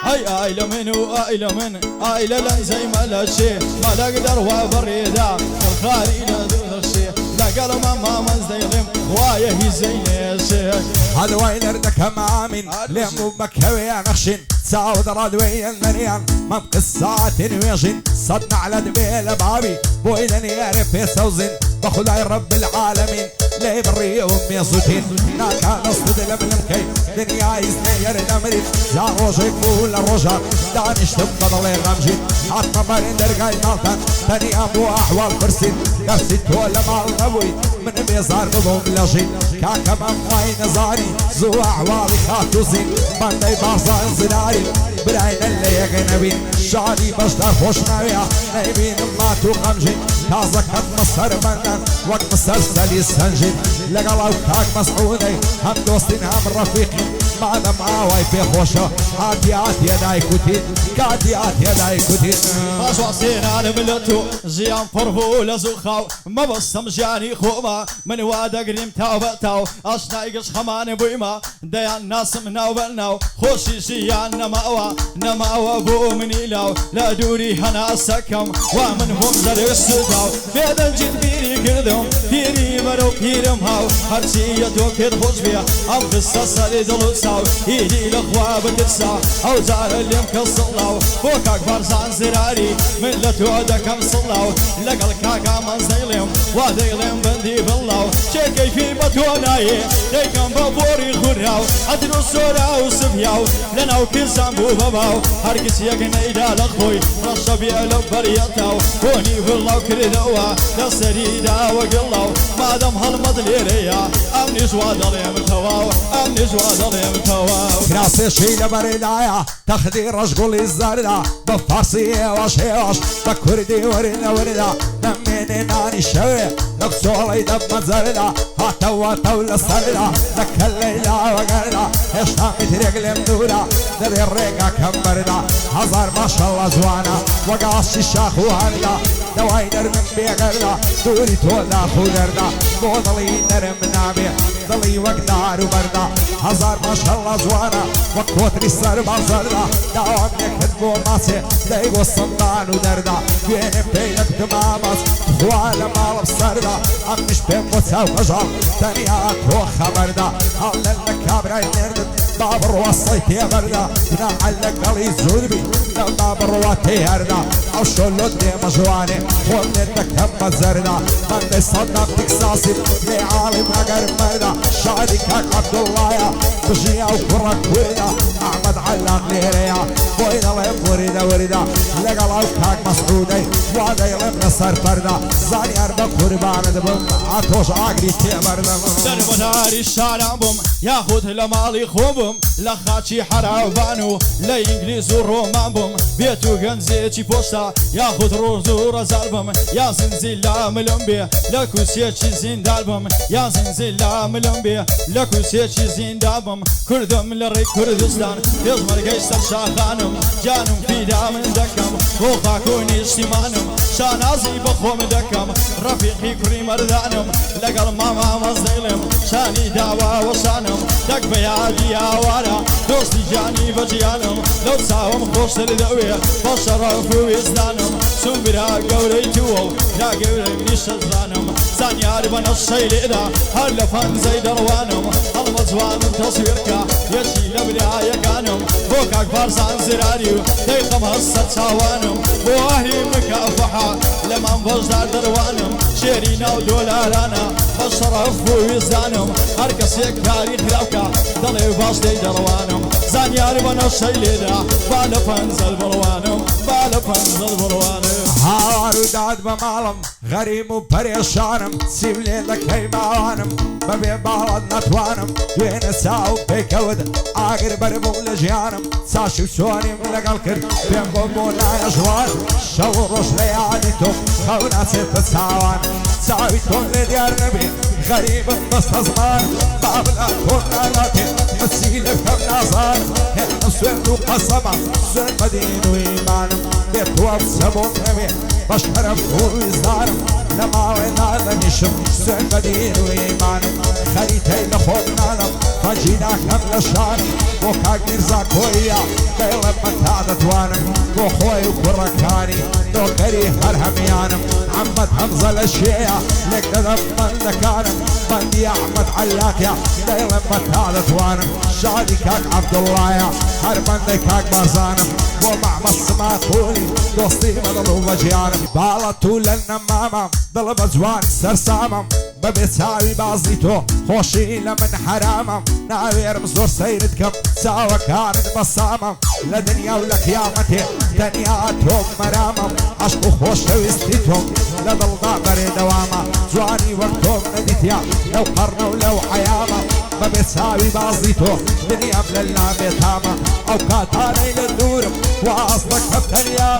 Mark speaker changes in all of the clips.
Speaker 1: هاي آيلة من وآيلة من آيلة لا زي ما لا شيء ما لا قدر وبريدة الخاري لا الشيء لا قال ما مزديلم وايه زي الشيء
Speaker 2: هذا وين اردك معامن لمو بكوي نخشن ساود رادوي المريان ما بقصات ويجن صدنا على دبيل بابي بويدني يعرف يسوزن بخداي رب العالمين لي بري امي صوتين ناكا نصد لملمكي دنيا يزنير نمري زاروج يقول الرجال دانش تبقى ضلي غمجين حتى مرين درقاي مالتان تاني ابو احوال فرسين نفسي تولى مال نبوي من بيزار بضم لجين كاكا مماي نزاري زو احوالي خاتوزين من دي بازان زناري براين اللي يغنبين شعري بشتر خوش نويا نايبين ماتو غمجين كازك مصر منان وقت مسلسل يسنجد لقلاو كاك مسعودي هم دوستين هم رفيقين معنا معاوي في خوشة عاديات يداي كوتين كاديات يداي كوتين
Speaker 1: باش وعصين على ملتو زيان فرفو لزوخاو ما بصم جاني خوما من وادا قريم تاو بتاو اشنا يقش خمان بويما ديان ناس مناو بلناو خوشي زيان نماوا بو مني لاو لا دوري هنا سكم ومنهم زر السداو بيدا الجد بيري كردهم بيري مرو بيرم هاو هرشي يدو كد خوش بيا ام قصص لدلو ساو ايدي الاخوة بترسا او زار اللي مكسلاو فوكاك برزان زراري ملتو دكم صلاو لقل كاكا من زيلم وديلم بندي بالله شكي في بتوناي ديكم بابوري خراو عدلو سورا وسبياو لناو كنسان بو باباو هرقس يقني دا لخوي رشبي البريتاو وني بالله كردوا لسريدا وقلاو ما دام هالمضليريا امني جواد اليمتواو امني جواد اليمتواو
Speaker 2: كراسي شيل بريدايا تخدي رجل الزردا بفارسي واش بكردي وردا نميني ناني شوي نقصولي دب مزردا هاتوا طول السردا لك الليلة وقردا اشتاقت رجل مدورا دري الريقا كمبردا هزار ما شاء الله زوانا وقاش الشاخ وهردا دواي نرمم بيقردا دوري تولا خودردا بوضلي نرم نابي ضلي وقدار وبردا هزار ما شاء الله زوانا وقوتري السر بازردا دعوام يكتبو ماسي ليقو الصندان ودردا بين بينك تمامس وعلى مال بسردا عمش بين موتسا وخجال تانيات وخبردا هلا الكابرا ينردد باب الروصيت يا بردا نعلق قلي الزربي باب الرواتي هردا او شلو دي مجواني ومنتك هم الزردا من دي صدام تكساسي لي عالم اقر مردا شعري كاك عبد الله يا بجيا وكرك وردا احمد علام ليريا بوين الله وردا لقلاو كاك مسعودي وعدا يلم نصر فردا زاني اربا قربان دبم عطوش عقري تيمردا
Speaker 1: درب داري الشارع بم ياخد لمالي خوبم لخاتشي حراوبانو لا انجليز ورومان بم بيتو غنزيتي بوستا ياخد روزو رزالبم يا زنزيلا ملمبي لكوسيتشي زندالبم يا زنزيلا ملمبي لكوسيتشي زندالبم كردم لري كردستان يزمر قيسر شاخانم جانم في دام دكم وخاكوني استمانم شانازي بخوم دكم رفيقي كري مردانم لقل ماما مزديلم شاني دعوة وشانم دك بيالي يا وارا دوستي جاني بجيانم لو تساوم خوش لدوية بشرف ويزدانم سنبرا قولي توو لا قولي منيش الزانم زانيار بنا الشيل إذا هلفان زي دروانم المزوان تصويركا يشي لبريايا كانم فوكاك بارزان زراريو ديقم هسة تاوانم بواهي مكافحة لما بجدار دروانم شيرينا ودولارانا بشرف ويزدانم هركس يكاري خلاوكا دلي باش دي دروانم زانيار بنا الشيل إذا بالفان زل بروانم بالفان زل بروانم
Speaker 2: هارو داد بمالم غريب وبريشانم سيب ليلك هي معانم ما بين بعض نتوانم وين ساو بيكود عاقر بربو لجيانم ساشو سواني من لقلكر بين بوبونا يجوان شو روش لياليتو خونا ست ساوان ساويتون لديار نبي غريب مستزمان بابنا كنا ناتي مسيل فهم نازان هنا سوينو قصبا سوين مدين ويمانم بيتواب سبون نبي بشرف ويزدارم لماڵێ نادەنیشم سوێن بە دین و ئیمانم خەریتەی لە خۆم نانم خەجی ناکەم لە شانم بۆ کاک میرزا کۆیە دەیڵێم من تا دەتوانم بۆ خۆی و کوڕەکانی دۆکەری هەر هەمیانم محەممەد هەمزە لە شێیە لێک دەدەم بەندەکانم بەندی ئەحمەد عەلاکە دەیڵێم من تا دەتوانم شادی کاک عەبدوڵڵایە هەر بەندەی کاک بازانم بۆ محەممەد سماخۆلی دۆستی بەدڵ و بەجیانم باڵە تو لە نەمامم دڵ بە جوان سەرسامم بەبێ چاوی بازی تۆ خۆشی لە من حرامم ناوێرم زۆر سەیرت کەم چاوەکانت بەسامم لە دنیا و لە قیامەتێ تەنیا تۆ مەرامم عەشق و خۆشەویستی تۆم لە دڵدا بەرێدەوامە جوانی وەک تۆم نەدیتیا لەو قەڕنە و لەو حەیامە بەبێ چاوی بازی تۆ دنیام لە لابێتامە ئەو کاتانەی لە دوورم واز دەکەم تەنیا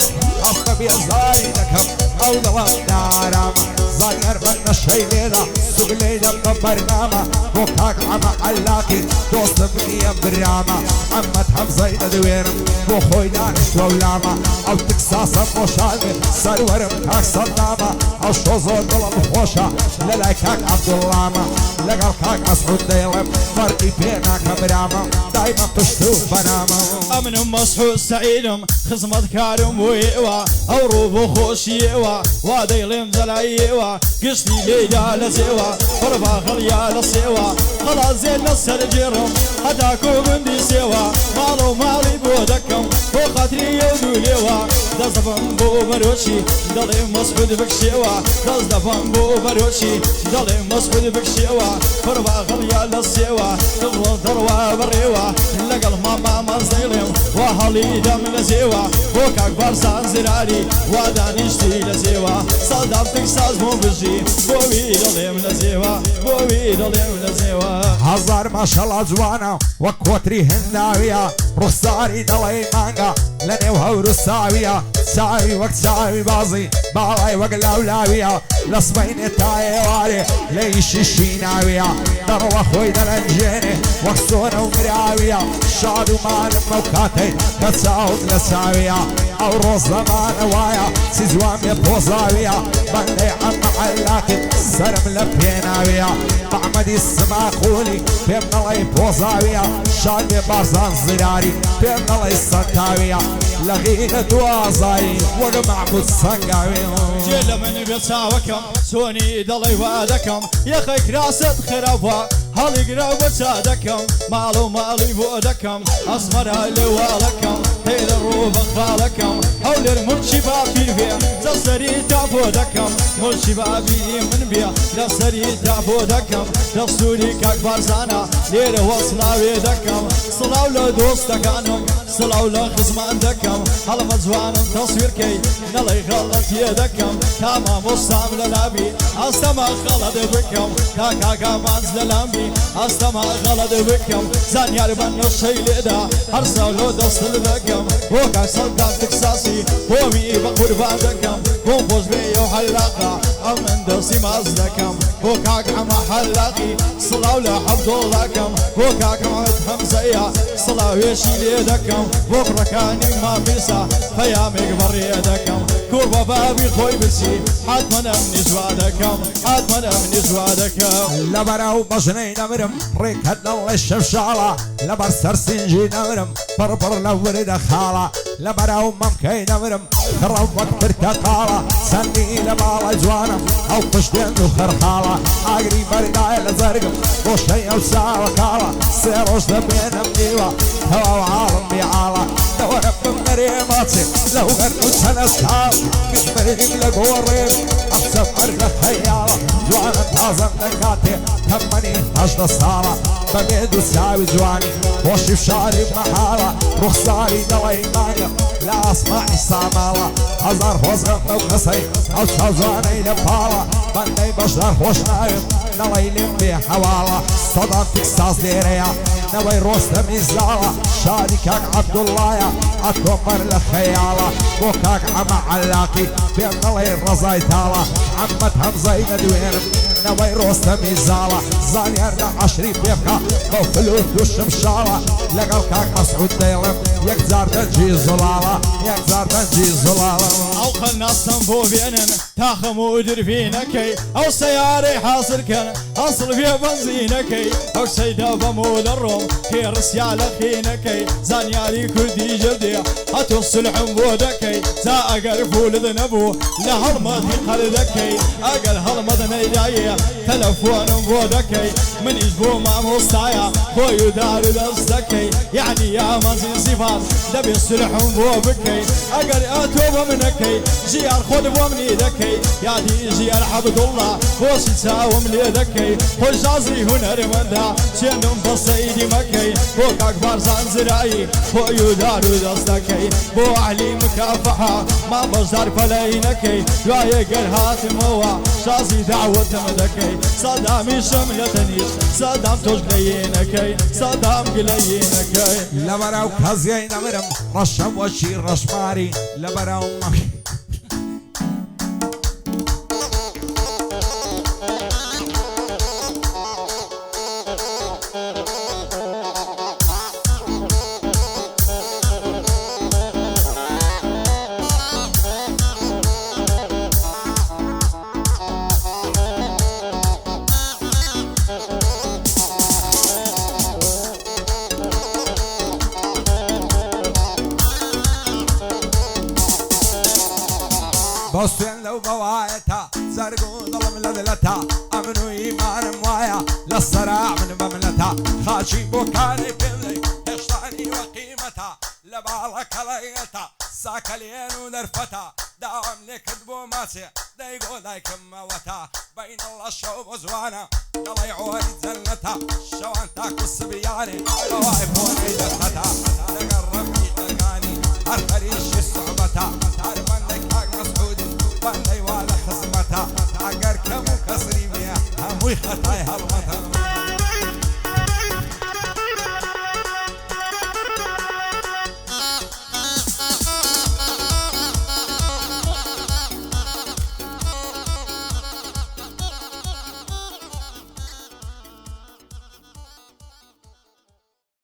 Speaker 2: ئەفە بێزاری دەکەم ئەو دڵم نارامە زانیار من نەشەی لێدا سوگلەی دەم بە بەرنامە بۆ کاک عەمە عەلاقی دۆستم نییە برامە محەممەد هەمزەی دەدوێنم بۆ خۆی دانیشتوە و لامە ئەو تکساسە خۆشانێ سەروەرم کاک سەدامە ئەو شۆ زۆر دڵم خۆشە لە لای کاک عەبدوڵڵامە لەگەڵ کاک مەسعود دەیڵێم فەرقی پێ ناکە برامە دایمە پشت و بەنامە
Speaker 1: ئەمنم مەسعود سەعیدم خزمەتکارم بۆ ئێوە ئەو ڕوو بۆ خۆشیەوە وا دەیڵێم جەلایەوە گشتی لێدا لە سێوە پڕباخەڵیا لە سێوە خەڵازێن لە سەرجێڕم هەتا کۆبندی سێوە ماڵ و ماڵی بۆ دەکەم بۆ خاتری ئەو دوو لێوە دەست دەبم بۆ بەرۆشی دەڵێم مەسعود بکشێوە دەست دەبم بۆ بەرۆشی دەڵێم مەسعود بکشێوە پڕباخەڵیا لە سێوە دڵ دەڕوا بڕێوە لەگەڵ مامامەز دەیڵێم وا هەڵی دەم لە زێوە بۆ کاک بارزان زراری وا دانیشتی لە زێوە سەدام تکساس بۆ بژی بۆوی دەڵێم لە زێوە بۆوی دەڵێم لە زێوە
Speaker 2: هەزار ماشەڵا جوانە وەک کۆتری هەنداویە ڕوخساری دەڵێ مانگە لە نێو هەور و ساویە چاوی وەک چاوی بازی باڵای وەک لاولاویە لە سبەینێ تا ئێوارێ لە ئیشیشی ناویە دەڕەوە خۆی دەرەنجێنێ وەک سۆرە و مراویە شاد و مالم ئەو کاتەی کە چاوت لە چاویە ئەو ڕۆژ زەمانە وایە چی جوان بێ پۆزاویە بەندەی عەمە عەلاقت سەرم لە پێناویە محەممەدی سماخۆلی پێم نەڵێ پۆزاویە شاد بێ بارزان زراری پێم نەڵێ سەنتاویە لە غینە دوازایی وەک مەحموود سەنگاوی
Speaker 1: جێ لە من بێ چاوەکەم چۆنی دەڵێ وا دەکەم یەخەی کراست خراپە هەڵی گراو بە چا دەکەم ماڵ و ماڵی بۆ دەکەم ئەسمەرا لێواڵەکەم هێرە ڕوو بە خاڵەکەم هەولێر ملکی باپیر بێ دەسەری تا بۆ دەکەم ملکی باپی من بێ لەسەری تا بۆ دەکەم دەستوری کاک بارزانە لێرە وەسڵاوێ دەکەم سڵاو لە دۆستەکانم سڵاو لە خزمان دەکەم هەڵمە جوانم تەسویرکەی نەڵێ غەڵەتیە دەکەم تا مامۆستام لە لابی ئەستەما غەڵەت بکەم تا کاکامانز لە لامبی ئەستەما غەڵەت بکەم زانیار بە نەشەی لێدا هەر ساڵۆ دەستل دەکەم بۆ کاک سەڵدان تکساسی بۆمی بە قوربان دەکەم بۆ خۆش بێ و حەلاقە ئەم من دەستی ماز دەکەم بۆ کاک ئەمە حەلاقی سڵاو لە عەبدوڵڵاکەم بۆ کاک محەممەد هەمزەیە سڵاوێشی لێ دەکەم بۆ کوڕەکانی مامیسا پەیامێک بەڕێ دەکەم کوڕ بە بابی خۆی بچی حتمەن ئەمنی جوا دەکەم حتمەن ئەمنی جوا دەکەم
Speaker 2: لەبەرەو بەژنەی نەمرم ڕێکەت دەڵێ شەفشاڵە لەبەر سەرسینجی نەمرم پڕپڕ لە وردە خاڵە لەبەرەو مەمکەی نەمرم کڕەم وەک پرتەقاڵە چەندی لە ماڵە جوانم ئەو پشتێن و خەرخاڵە ئاگری بەرگایە لە زەرگم بۆشەی ئەو چاوە کاڵە سێ ڕۆژ دەبێنم نیوە تەواو حاڵم بیعاڵە دەوەرە بمەرێ ماچێ لەو هەرد و چەنە ساڵ بشمەریم لە گۆڕێم ئەفسە فەرگە خەیاڵە جوانە تازەم دەکاتێ تەمەنی هەژدە ساڵە بەبێ دوو چاوی جوانی خۆشی فشاری مەحاڵە ڕوخساری دەڵێ مانگە لە ئاسمانی ساماڵە هەزار خۆزغەم ئەو قەسەی ئەو چاو جوانەی لە پاڵە بەندەی بەشدار خۆش ناوێت نەڵەی لێم بێ هەواڵە سەدان تکساس لێرەیە نوي رستم الزارة شادي كاك عبد الله يا عالكمر لخيالة وكاك عم علاقي بين الله الرزاي تالا عمت همزة ندوين نوي رستم الزارة زاني أرجع عشري بيبكا بوفلوث والشمشارة لقل كاك مسعود ديلم يك زار تنجي زلالة يك زار تنجي زلالة
Speaker 1: او خلنا الصنفو بينن تاخم ودر فينكي او سياري حاصل كان اصل في بنزينكي او سيدا بمول الروم كي رسيال خينكي زانيالي كردي جدي اتوصل حمودكي زا اقل فول ذنبو لهرمض قلدكي اقل هرمض ميدايا تلفون بودكي من يجبو ما مستايا خوي دار دستكي يعني يا مزين صفات دبي السلحم بوبكي اقل اتوب منكي جيار خود بومني ذكي يا دي جيار عبد الله وش تساوم لي ذكي خوش عزري هنر مندا شنم بصيدي مكي فوق اكبر زنزراي خوي دار دستكي بو اهلي مكافحه ما بصدر فلينكي يا يقل هاتموا شازي دعوة مدكي صدامي شملتني صدام توش قليينكي صدام قليينكي
Speaker 2: لبراو كازيين امرم رشم وشير رشماري لبراو بوسين لو بوايتا زرقو ظلم لذلتا امنو ايمان موايا للصراع من مملتا خاشي بوكاني بيلي هشتاني وقيمتا لبالك ليتا ساكلين ونرفتا داوم لك دبو ماسي دايقو لايك موتا بين الله الشوب وزوانا يلا يعوري زلتا شوانتاك والصبياني روايب ونيدتتا نقرب في تلقاني هرفريش الصعبتا تعرفنك حق مسعودي بندي ولا خصمتا اگر كمو كسري بيا هموي خطاي هالمتا